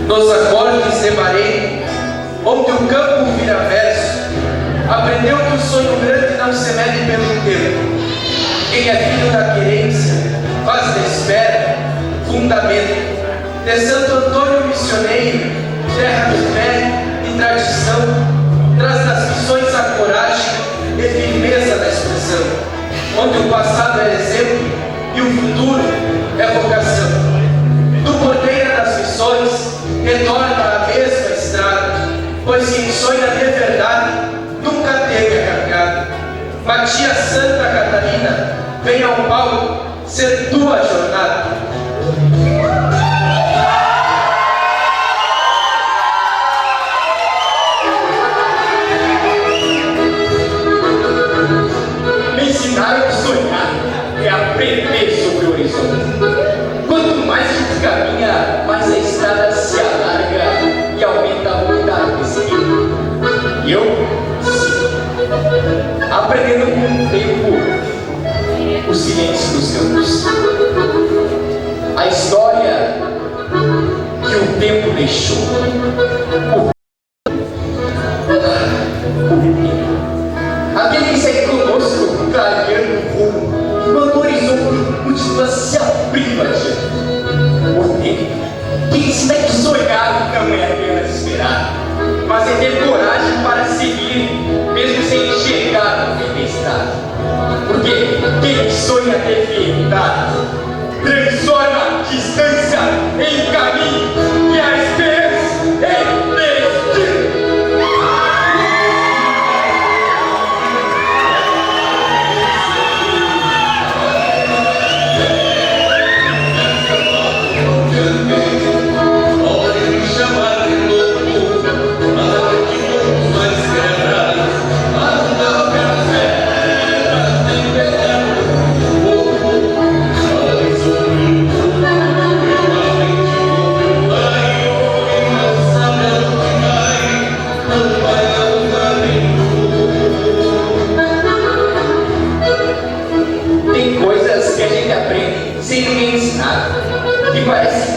Nos acordes reparei, onde o campo vira verso, aprendeu que o sonho grande não se mede pelo tempo. Quem é filho da querência faz da espera fundamento. De Santo Antônio missioneiro, terra de fé e tradição, traz das missões a coragem e firmeza da expressão, onde o passado é exemplo e o futuro é vocação. Do Cordeiro das Missões retorna a mesma estrada, pois quem sonha de verdade nunca teve a cargada. Matias Santa Catarina, vem ao palco ser tua jornada. Me ensinaram a sonhar é aprender sobre o horizonte. Quanto mais a gente caminha, mais a estrada se alarga e aumenta a vontade de seguir. E eu sigo, aprendendo com o tempo o silêncio dos campos, a história que o tempo deixou, o tempo, aquele que segue conosco, clareando o rumo, enquanto o horizonte continua se abrindo adiante. O tempo que ensina que sonhar não é apenas esperar, mas é ter coragem para seguir, mesmo sem enxergar a tempestade. Porque quem sonha ter fidelidade transforma a distância em caminho e a esperança em destino.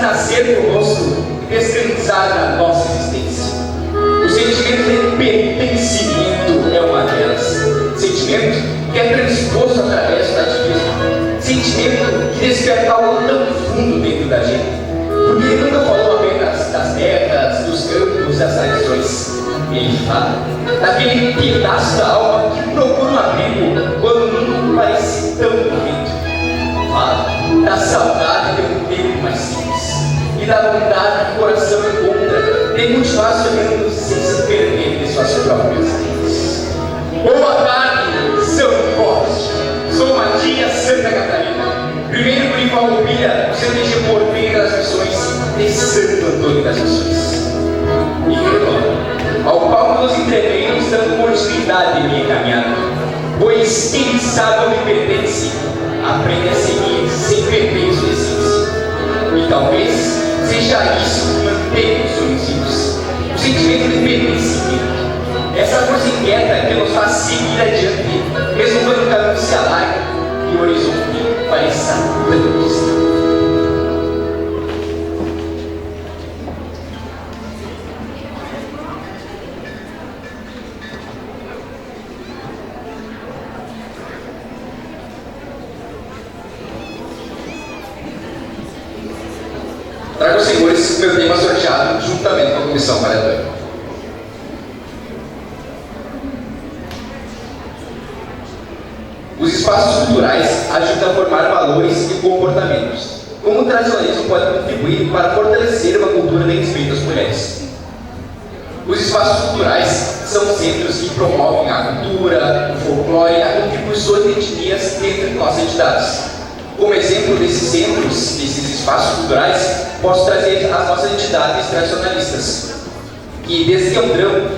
Nascer conosco e descansar na nossa existência. O sentimento de pertencimento é uma delas. Sentimento que é transposto através do ativismo. Sentimento que desperta algo tão fundo dentro da gente. Porque ele nunca falou apenas das terras, dos campos, das tradições. Ele fala daquele pedaço da alma que procura um abrigo quando o mundo parece tão bonito. Fala da saudade de um tempo mais simples e da vontade que o coração encontra de continuar sonhando sem se perder de suas próprias vidas. Boa tarde, São Forte. Sou Matias Santa Catarina, primeiro por Farroupilha, sendo de Cordeiro das Missões de Santo Antônio das Missões. E retorno ao palco dos entreveiros, dando continuidade em minha caminhada, pois quem sabe onde pertence aprende a seguir sem perder sua essência. E talvez seja isso que mantém os sonhos, o sentimento de pertencimento, essa força inquieta que nos faz seguir adiante, mesmo quando o caminho se alarga e o horizonte pareça tão distante. Trago aos senhores o meu tema sorteado juntamente com a comissão paradora. Os espaços culturais ajudam a formar valores e comportamentos. Como o tradicionalismo pode contribuir para fortalecer uma cultura de respeito às mulheres? Os espaços culturais são centros que promovem a cultura, o folclore e a contribuição de etnias dentro de nossas entidades. Como exemplo desses centros, desses espaços culturais, posso trazer as nossas entidades tradicionalistas, que desde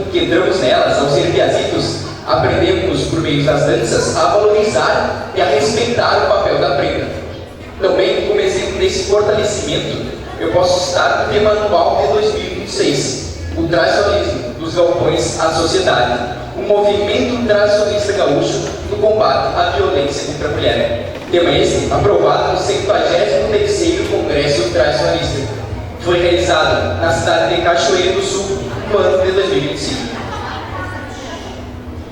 que entramos nelas, ao ser piazitos, aprendemos por meio das danças a valorizar e a respeitar o papel da prenda. Também, como exemplo desse fortalecimento, eu posso citar o tema anual de 2026, o tradicionalismo dos galpões à sociedade, o movimento tradicionalista gaúcho no combate à violência contra a mulher. Tema esse aprovado no 73º Congresso Tradicionalista, Foi realizado na cidade de Cachoeiro do Sul, no ano de 2025.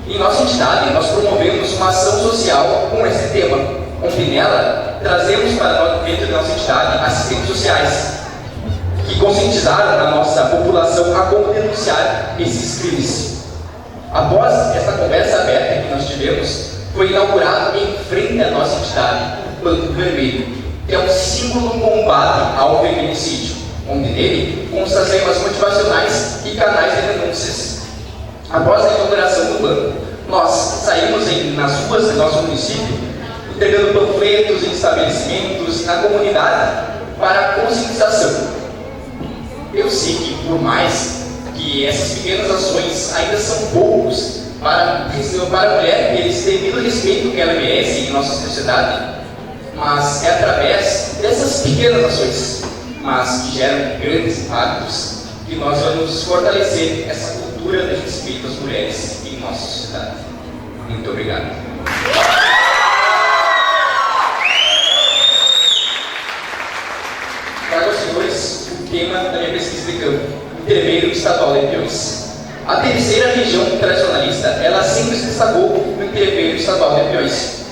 Em nossa entidade, nós promovemos uma ação social com esse tema, onde nela trazemos para dentro da nossa entidade assistentes sociais, que conscientizaram a nossa população a como denunciar esses crimes. Após essa conversa aberta que nós tivemos, foi inaugurado em frente à nossa entidade o Banco Vermelho, que é um símbolo do combate ao feminicídio, onde nele constam as lemas motivacionais e canais de denúncias. Após a inauguração do banco, nós saímos nas ruas do nosso município, entregando panfletos em estabelecimentos e na comunidade para a conscientização. Eu sei que, por mais que essas pequenas ações ainda são poucos para a mulher, eles têm devido respeito que ela merece em nossa sociedade, mas é através dessas pequenas ações, mas que geram grandes impactos, que nós vamos fortalecer essa cultura de respeito às mulheres em nossa sociedade. Muito obrigado. Trago aos senhores o tema da minha pesquisa de campo, entreveiro estadual de peões. A terceira região tradicionalista, ela sempre se destacou no entreveiro estadual de peões,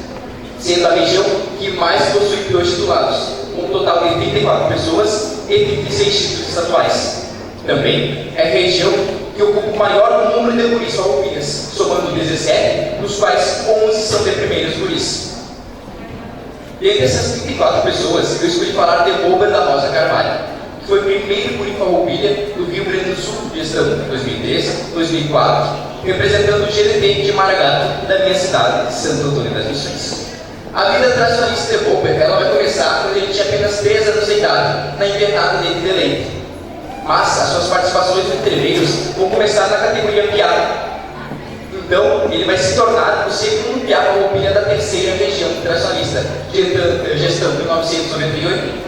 sendo a região que mais possui peões titulados, com um total de 34 pessoas e 36 títulos estaduais. Também é a região que ocupa o maior número de guris farroupilhas, somando 17, dos quais 11 são de primeiros guris. Dentre essas 34 pessoas, eu escolhi falar de Robert da Rosa Carvalho, que foi o primeiro guri farroupilha do Rio Grande do Sul, gestão 2003-2004, representando o GDT de Maragato, da minha cidade, de Santo Antônio das Missões. A vida tradicionalista de Robert, ela vai começar quando ele tinha apenas 3 anos de idade, na invernada dele de leite. Mas as suas participações no Entreveiros vão começar na categoria piá. Então, ele vai se tornar o segundo piá farroupilha da terceira região tradicionalista, gestão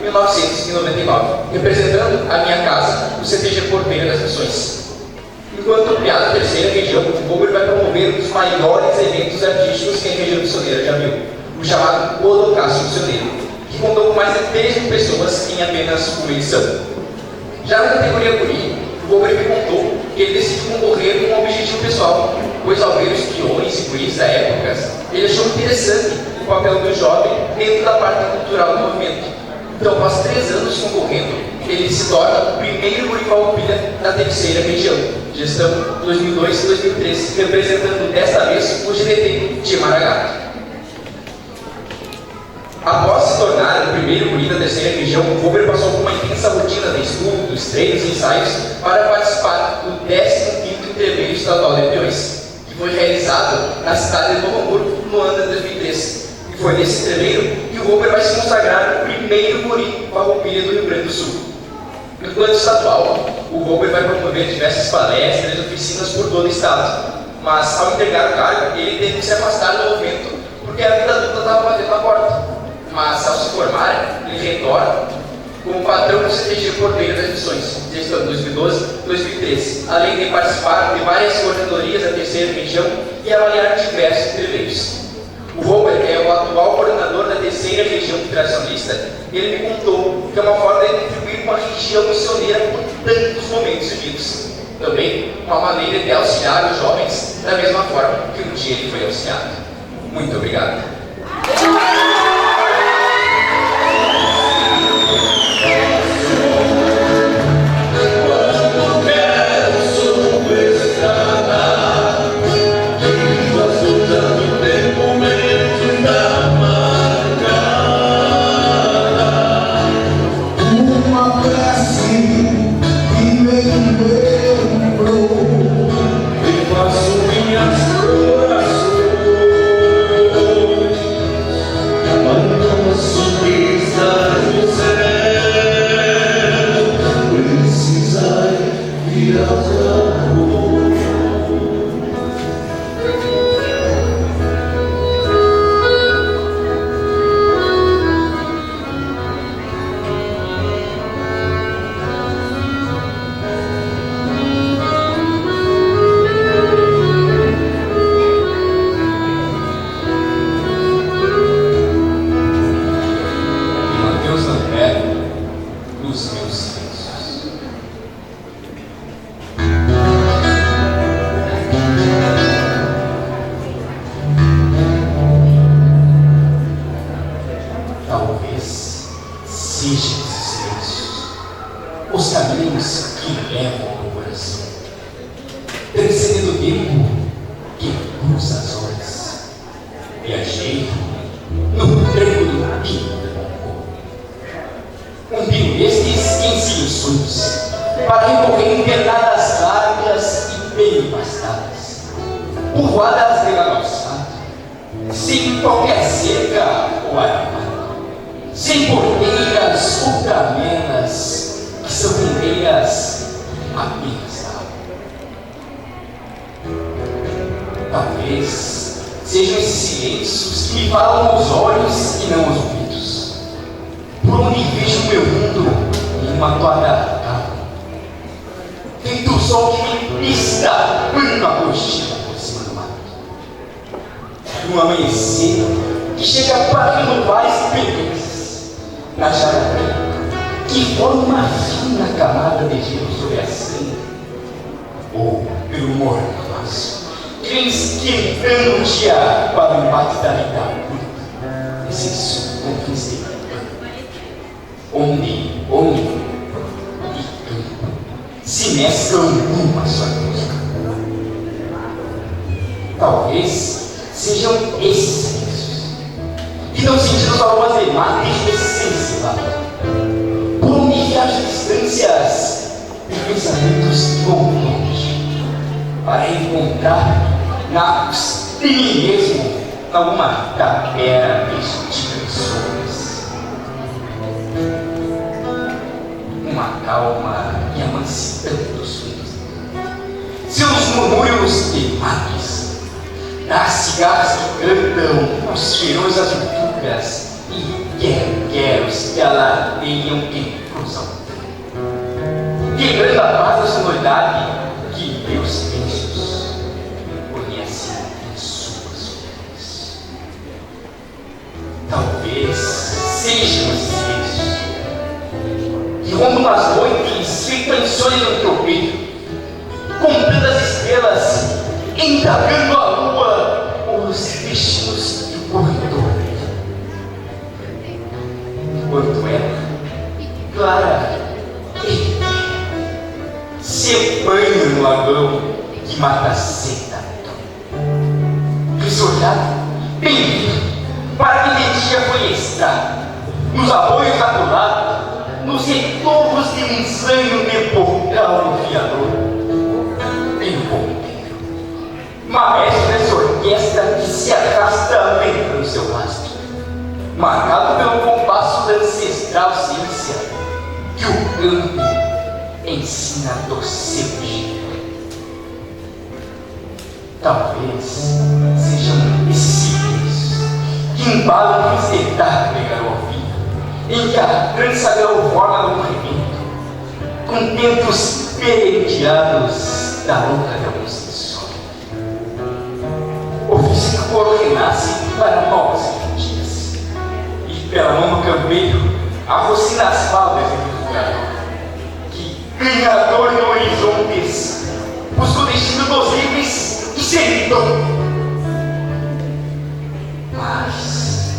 1998-1999, representando a minha casa, o CTG Porteira das Missões. Enquanto piá da terceira região, o Robert vai promover um dos maiores eventos artísticos que a região missioneira já viu, o chamado Holocausto Missioneiro, que contou com mais de 3 mil pessoas em apenas uma edição. Já na categoria guri, o Robert me contou que ele decidiu concorrer com um objetivo pessoal, pois ao ver os peões e guris da época, ele achou interessante o papel do jovem dentro da parte cultural do movimento. Então, após 3 anos concorrendo, ele se torna o primeiro guri farroupilha da terceira região, gestão 2002-2003, representando desta vez o GDT de Maragato. Após se tornar o primeiro guri da terceira região, o Robert passou por uma intensa rotina de estudos, treinos e ensaios para participar do 15º Entreveiro Estadual de Peões, que foi realizado na cidade de Novo Hamburgo no ano de 2003. E foi nesse entreveiro que o Robert vai se consagrar o primeiro guri farroupilha do Rio Grande do Sul. No plano estadual, o Robert vai promover diversas palestras e oficinas por todo o estado, mas ao entregar o cargo, ele teve que se afastar do movimento porque a vida adulta estava batendo na porta. Mas, ao se formar, ele retorna como patrão do CTG Porteira das Missões, gestão 2012-2013, além de participar de várias coordenadorias da terceira região e avaliar diversos entreveiros. O Robert é o atual coordenador da terceira região tradicionalista e ele me contou que é uma forma de contribuir com a região missioneira por tantos momentos vividos. Também uma maneira de auxiliar os jovens da mesma forma que um dia ele foi auxiliado. Muito obrigado. os caminhos que levam ao coração, transcendendo o tempo que cruza as horas. Viajei no tranco do pino de Moncô, um pino destes que ensina os sonhos para recorrer em penadas largas e bem pastadas, povoadas de calçado, sem qualquer cerca ou armada, sem porteiras ou tramenas, que são rendeiras apenas da alma. Talvez sejam esses silêncios que me falam aos olhos e não aos ouvidos, por onde vejo o meu mundo em uma toada calma, feito o sol que me pista quando a cochila por cima do mato. Um amanhecer que chega para renovar esperanças na jararaca, que forma uma fina camada de gelo sobre a senda, ou pelo mormaço que vem esquentando o dia para o embate da vida curta, esse sul confins de onde homem e campo se mesclam numa só música. Talvez sejam esses silêncios que dão sentido ao aromas de mate e essência, por onde viajam distâncias de pensamentos que vão longe, para encontrar na de mim mesmo alguma tapera de dimensões, uma calma e amancipante dos sonhos, seus murmúrios de mares, das cigarras que cantam os ferozes alturas e quero-queros que alardeiam quem cruza o tempo, quebrando a paz da sonoridade que meus pensos conhecem em suas vidas. Talvez sejam esses silêncios que rondam as noites feito em sonho no tropeiro, contando as estrelas, indagando a lua, os destinos do corredor. Enquanto ela, clara e se banha no lavão que mata a seta. Risolhado, bem-vindo, para que de dia foi estar, nos arroios atolados, nos retornos de um zanho de portal no fiador, em um ponteiro, maestro dessa orquestra que se arrasta lembrando seu rastro, marcado pelo compasso da ancestral ciência que o campo ensina do seu jeito. Talvez sejam esses silêncios que embalam o espetáculo de garofinha, em que a trança ganhou forma no movimento, com tempos perenteados da louca de alguns sonhos. Ofício que o coro renasce para novas dias, e pela mão do campeiro arrocina as palmas do lugar, que, ganhador de horizontes, busca o destino dos livres e servidor. Mas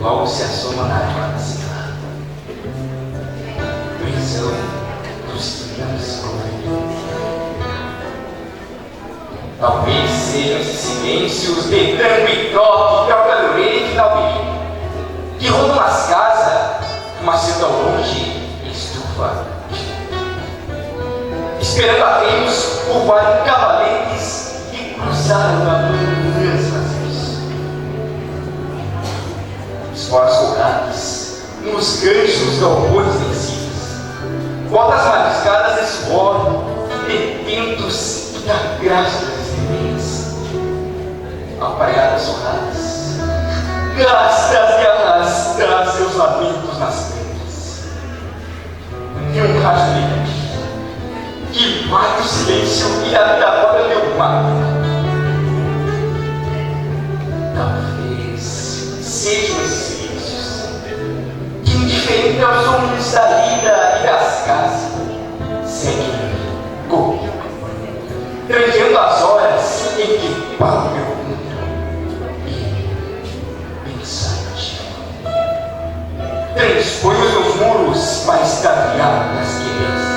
logo se assoma na armada cidade, prisão dos que não se convertem. Talvez sejam esses silêncios de tango e toque que alcadoreiro de Talbirim, que rondam as casas, mas sendo ao longe estufa de fogo, esperando a reinos curvarem cavaletes e cruzaram manhãs vazios. Esporas colgadas nos ganchos galpões vencidos, botas mariscadas de suor, de tentos da graça das estrelas, apaiadas sorradas, gastas de arrastar seus lamentos nas pedras, e um rasgo que mata o silêncio e a vida fora meu mar. Talvez sejam esses silêncios que, indiferente aos sons da vida e das casas, seguem comigo, tranqueando as horas em que paro meu mundo e pensativo. Transpõe os meus muros para estaviar nas querências,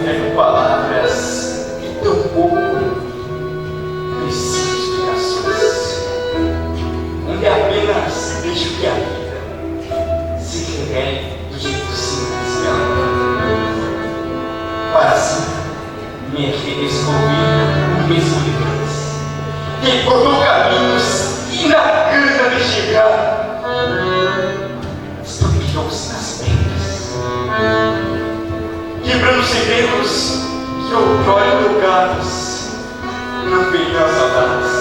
prego palavras e tão pouco preciso explicações, onde apenas deixo que a vida se revele do jeito simples que ela é, para assim me redescobrir o mesmo de antes, que cortou caminhos e na cana de chegar estropiou-se nas pedras, quebrando segredos que outrora tocados não feriam as saudades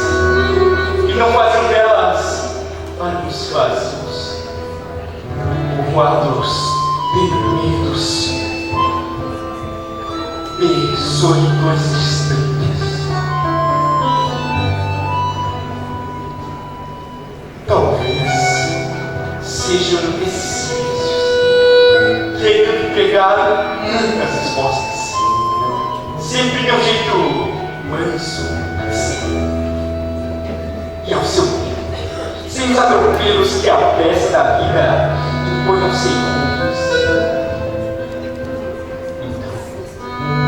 e não faziam delas para os vazios, povoados perdidos de solidões distantes. Talvez sejam esses silêncios que ainda me pegaram muitas respostas, sempre de um jeito manso assim, e ao seu tempo, sem os atropelos que a peça da vida impõe aos segundos.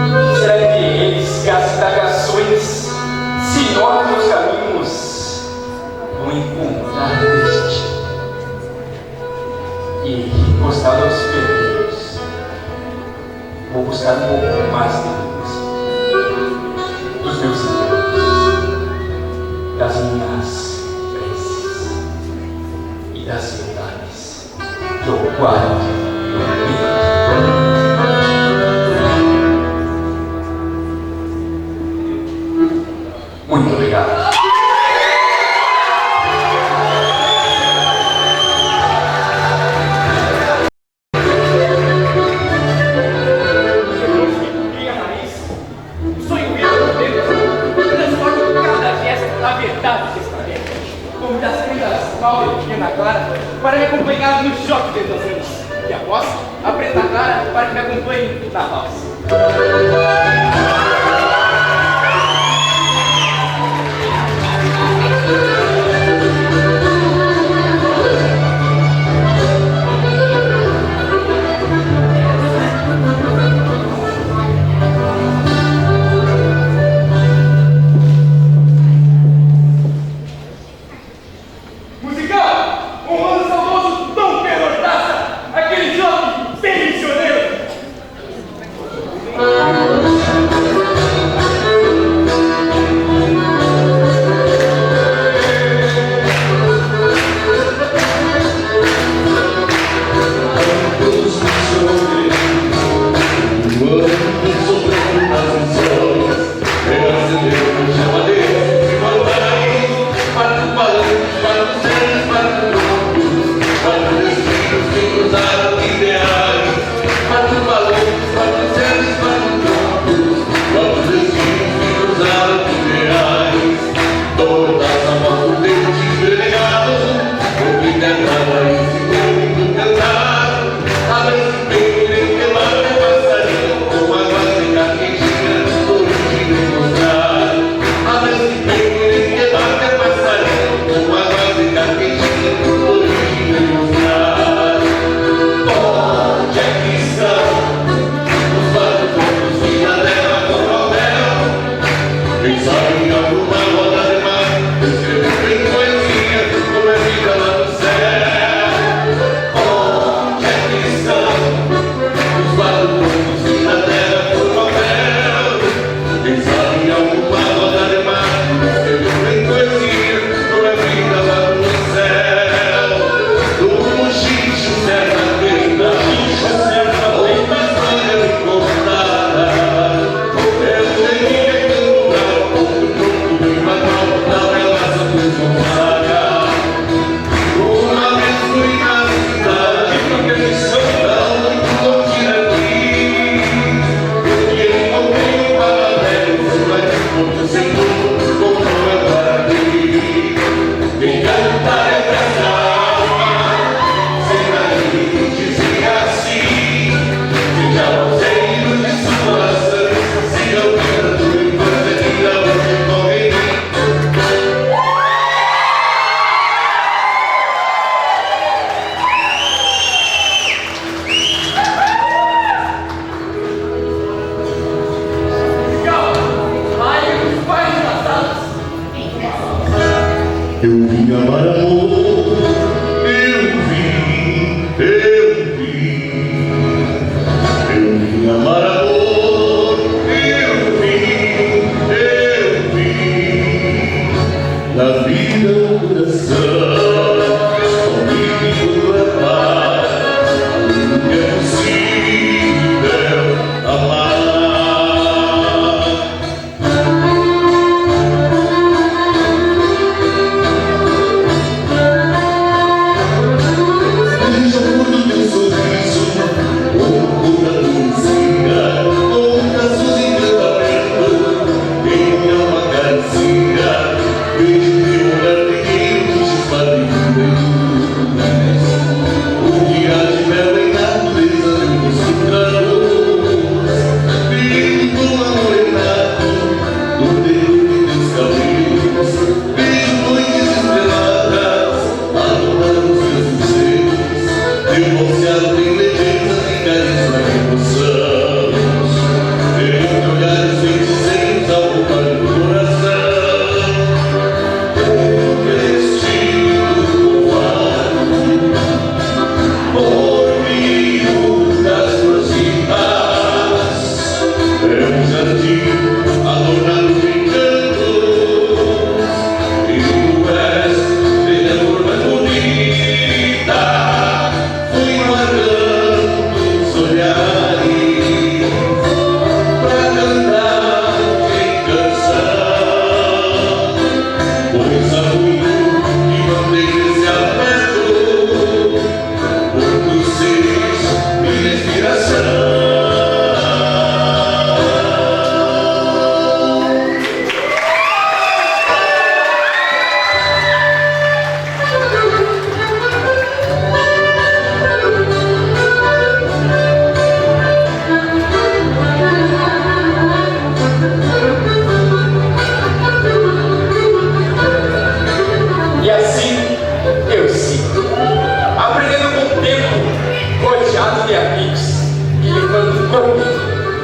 Então, será entre eles que as indagações se notam os caminhos vão encontrar destino e, encostado aos perdidos, vou buscar um pouco mais de luz dos meus segredos, das minhas preces e das verdades que eu guardo no peito. Muito obrigado. Para me acompanhar no choque de 2 anos. E após, a Preta Clara para que me acompanhe na valsa. Eu vim amar amor, eu vim amar amor, eu vim na vida do coração, comigo levar o que é possível amar.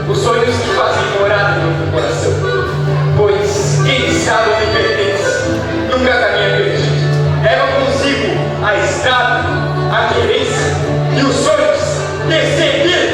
Os sonhos que fazem morada no meu coração, pois quem sabe me pertence, nunca caminha perdido, leva consigo a estrada, a querência e os sonhos de seguir.